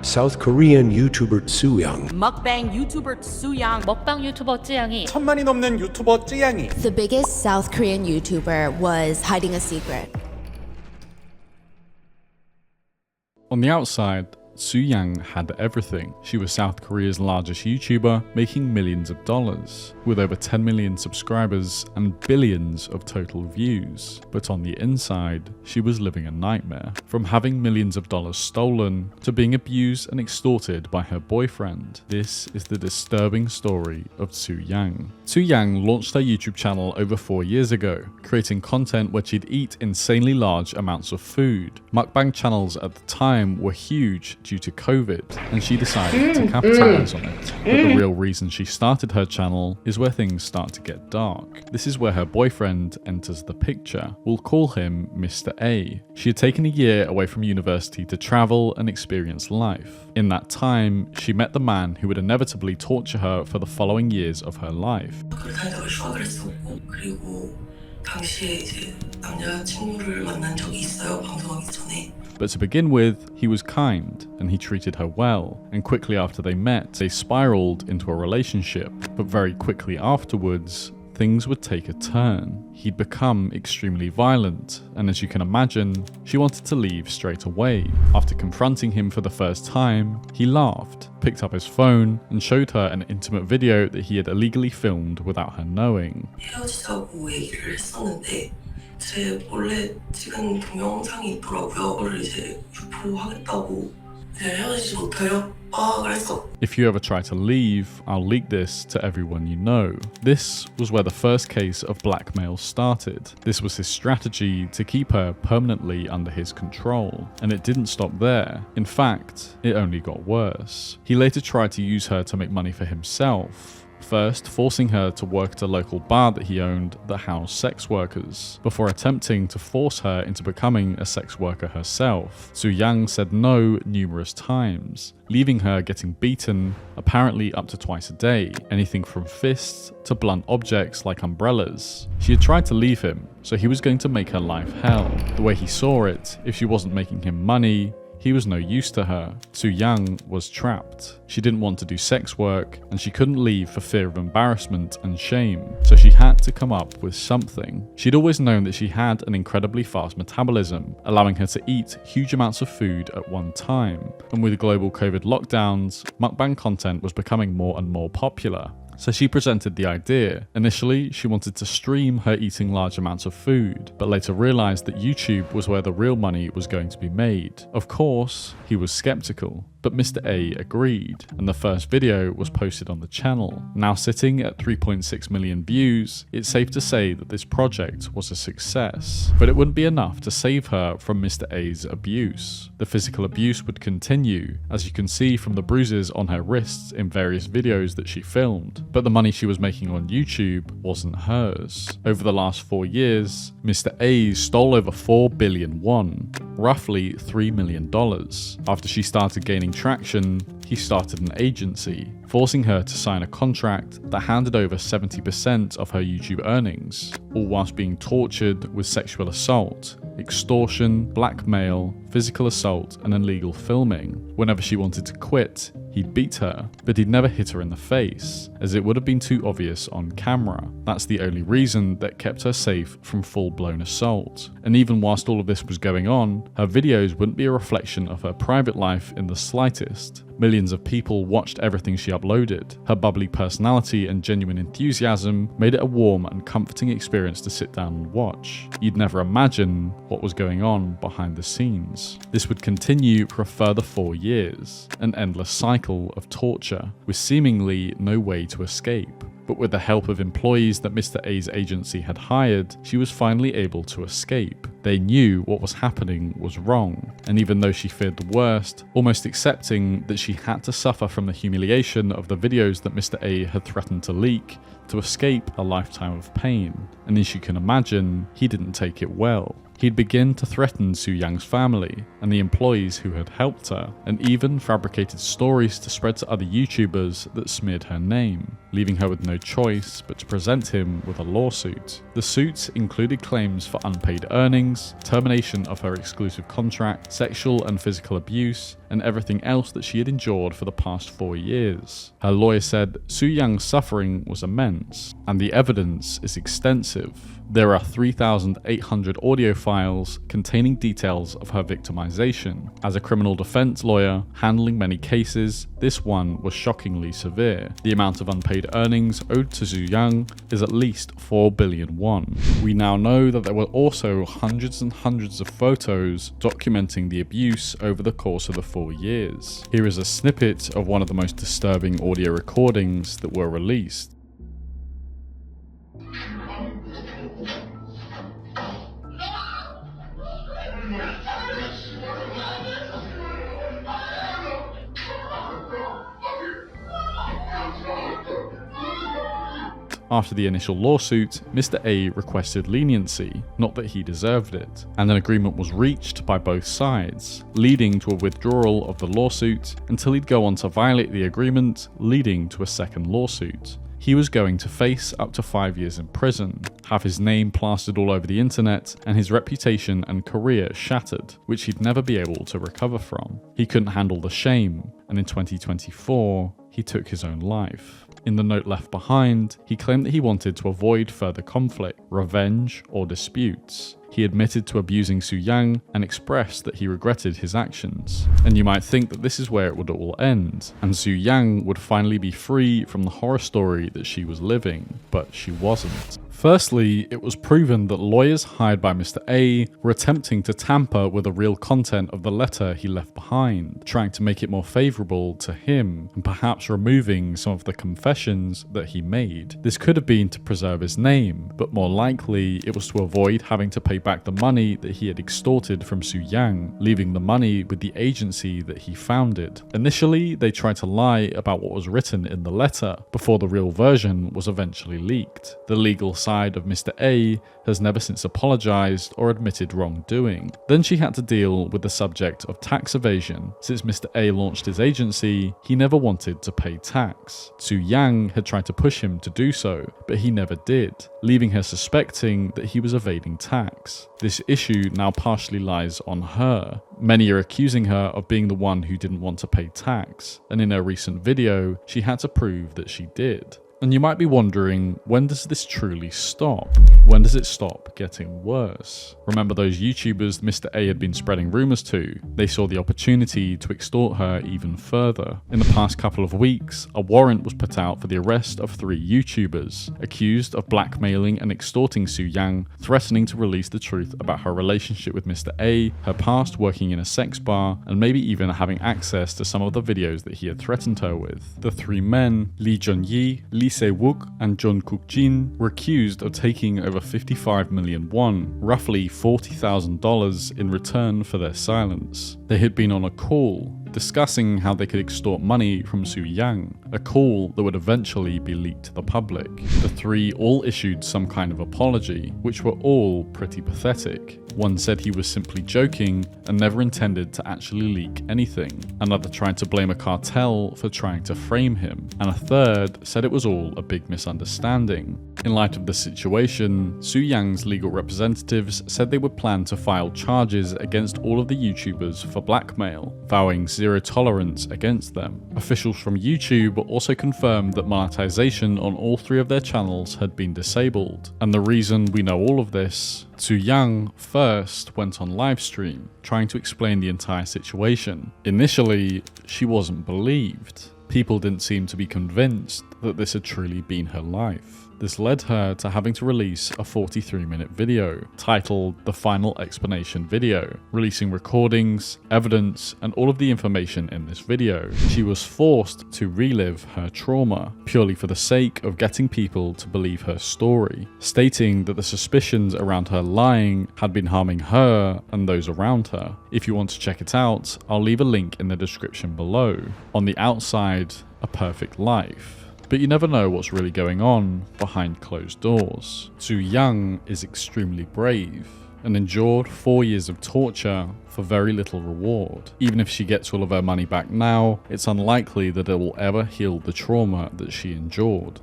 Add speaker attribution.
Speaker 1: South Korean YouTuber Tzuyang.
Speaker 2: Mukbang YouTuber Tzuyang.
Speaker 3: 먹방 유튜버 쯔양이
Speaker 4: 1000만이 넘는 유튜버 쯔양이
Speaker 5: The biggest South Korean YouTuber was hiding a secret.
Speaker 6: On the outside, Tzuyang had everything. She was South Korea's largest YouTuber, making millions of dollars, with over 10 million subscribers and billions of total views. But on the inside, she was living a nightmare. From having millions of dollars stolen, to being abused and extorted by her boyfriend. This is the disturbing story of Tzuyang. Tzuyang launched her YouTube channel over 4 years ago, creating content where she'd eat insanely large amounts of food. Mukbang channels at the time were huge due to COVID, and she decided to capitalize on it. But the real reason she started her channel is where things start to get dark. This is where her boyfriend enters the picture. We'll call him Mr. A. She had taken a year away from university to travel and experience life. In that time, she met the man who would inevitably torture her for the following years of her life. But to begin with, he was kind and he treated her well, and quickly after they met, they spiraled into a relationship. But very quickly afterwards, things would take a turn. He'd become extremely violent, and as you can imagine, she wanted to leave straight away. After confronting him for the first time, he laughed, picked up his phone, and showed her an intimate video that he had illegally filmed without her knowing.
Speaker 7: 제 몰래 찍은 동영상이 있더라고요. 그걸 이제 유포하겠다고 헤어지지 못해요. 그랬어.
Speaker 6: If you ever try to leave, I'll leak this to everyone you know. This was where the first case of blackmail started. This was his strategy to keep her permanently under his control. And it didn't stop there. In fact, it only got worse. He later tried to use her to make money for himself. First, forcing her to work at a local bar that he owned that housed sex workers, before attempting to force her into becoming a sex worker herself. Tzuyang said no numerous times, leaving her getting beaten, apparently up to twice a day, anything from fists to blunt objects like umbrellas. She had tried to leave him, so he was going to make her life hell. The way he saw it, if she wasn't making him money, he was no use to her. Tzuyang was trapped. She didn't want to do sex work, and she couldn't leave for fear of embarrassment and shame, so she had to come up with something. She'd always known that she had an incredibly fast metabolism, allowing her to eat huge amounts of food at one time. And with global COVID lockdowns, mukbang content was becoming more and more popular. So she presented the idea. Initially, she wanted to stream her eating large amounts of food, but later realized that YouTube was where the real money was going to be made. Of course, he was skeptical, but Mr. A agreed, and the first video was posted on the channel. Now sitting at 3.6 million views, it's safe to say that this project was a success. But it wouldn't be enough to save her from Mr. A's abuse. The physical abuse would continue, as you can see from the bruises on her wrists in various videos that she filmed. But the money she was making on YouTube wasn't hers. Over the last 4 years, Mr. A stole over 4 billion won, roughly $3 million. After she started gaining traction, he started an agency, forcing her to sign a contract that handed over 70% of her YouTube earnings, all whilst being tortured with sexual assault, extortion, blackmail, physical assault, and illegal filming. Whenever she wanted to quit, he'd beat her, but he'd never hit her in the face, as it would have been too obvious on camera. That's the only reason that kept her safe from full-blown assault. And even whilst all of this was going on, her videos wouldn't be a reflection of her private life in the slightest. Millions of people watched everything she uploaded. Her bubbly personality and genuine enthusiasm made it a warm and comforting experience to sit down and watch. You'd never imagine what was going on behind the scenes. This would continue for a further 4 years, an endless cycle of torture, with seemingly no way to escape. But with the help of employees that Mr. A's agency had hired, she was finally able to escape. They knew what was happening was wrong, and even though she feared the worst, almost accepting that she had to suffer from the humiliation of the videos that Mr. A had threatened to leak to escape a lifetime of pain. And as you can imagine, he didn't take it well. He'd begin to threaten Tzuyang's family and the employees who had helped her, and even fabricated stories to spread to other YouTubers that smeared her name, leaving her with no choice but to present him with a lawsuit. The suit included claims for unpaid earnings, termination of her exclusive contract, sexual and physical abuse, and everything else that she had endured for the past 4 years. Her lawyer said Tzuyang's suffering was immense, and the evidence is extensive. There are 3,800 audio files containing details of her victimization. As a criminal defense lawyer handling many cases, this one was shockingly severe. The amount of unpaid earnings owed to Tzuyang is at least 4 billion won. We now know that there were also hundreds and hundreds of photos documenting the abuse over the course of the 4 years. Here is a snippet of one of the most disturbing audio recordings that were released. After the initial lawsuit, Mr. A requested leniency, not that he deserved it, and an agreement was reached by both sides, leading to a withdrawal of the lawsuit until he'd go on to violate the agreement, leading to a second lawsuit. He was going to face up to 5 years in prison, have his name plastered all over the internet, and his reputation and career shattered, which he'd never be able to recover from. He couldn't handle the shame, and in 2024, he took his own life. In the note left behind, he claimed that he wanted to avoid further conflict, revenge, or disputes. He admitted to abusing Tzuyang and expressed that he regretted his actions. And you might think that this is where it would all end, and Tzuyang would finally be free from the horror story that she was living, but she wasn't. Firstly, it was proven that lawyers hired by Mr. A were attempting to tamper with the real content of the letter he left behind, trying to make it more favourable to him, and perhaps removing some of the confessions that he made. This could have been to preserve his name, but more likely it was to avoid having to pay back the money that he had extorted from Tzuyang, leaving the money with the agency that he founded. Initially, they tried to lie about what was written in the letter, before the real version was eventually leaked. The legal side of Mr. A has never since apologized or admitted wrongdoing. Then she had to deal with the subject of tax evasion. Since Mr. A launched his agency, he never wanted to pay tax. Tzuyang had tried to push him to do so, but he never did, leaving her suspecting that he was evading tax. This issue now partially lies on her. Many are accusing her of being the one who didn't want to pay tax, and in her recent video, she had to prove that she did. And you might be wondering, when does this truly stop? When does it stop getting worse? Remember those YouTubers Mr. A had been spreading rumours to? They saw the opportunity to extort her even further. In the past couple of weeks, a warrant was put out for the arrest of 3 YouTubers, accused of blackmailing and extorting Tzuyang, threatening to release the truth about her relationship with Mr. A, her past working in a sex bar, and maybe even having access to some of the videos that he had threatened her with. The 3 men, Lee Jun-yi, Lee Se-wook, and Jun Kook-jin, were accused of taking over 55 million won, roughly $40,000 in return for their silence. They had been on a call discussing how they could extort money from Tzuyang, a call that would eventually be leaked to the public. The 3 all issued some kind of apology, which were all pretty pathetic. One said he was simply joking and never intended to actually leak anything. Another tried to blame a cartel for trying to frame him, and a third said it was all a big misunderstanding. In light of the situation, Tzuyang's legal representatives said they would plan to file charges against all of the YouTubers for blackmail, vowing zero tolerance against them. Officials from YouTube also confirmed that monetization on all 3 of their channels had been disabled. And the reason we know all of this, Tzuyang first went on livestream, trying to explain the entire situation. Initially, she wasn't believed. People didn't seem to be convinced that this had truly been her life. This led her to having to release a 43-minute video titled The Final Explanation Video, releasing recordings, evidence, and all of the information in this video. She was forced to relive her trauma purely for the sake of getting people to believe her story, stating that the suspicions around her lying had been harming her and those around her. If you want to check it out, I'll leave a link in the description below. On the outside, a perfect life. But you never know what's really going on behind closed doors. Tzuyang is extremely brave. and endured 4 years of torture for very little reward. Even if she gets all of her money back now, it's unlikely that it will ever heal the trauma that she endured.